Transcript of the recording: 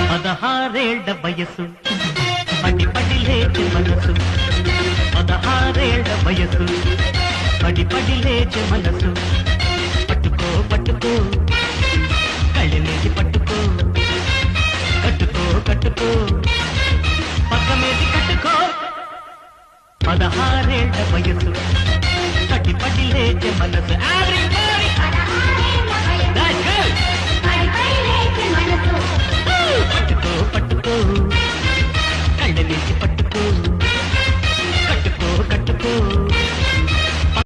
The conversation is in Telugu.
పదహారేళ్ల వయసు పడి పడి లేచే మనసు 16 వయసు పడి పడి లేచే మనసు పట్టుకో పట్టుకో కళ్ళనేది పట్టుకో కట్టుకో కట్టుకో పక్కమేది కట్టుకో 16 వయసు పడి పడి లేచే మనసు పట్టుకో పట్టుకో కళ్ళనేది పట్టుకో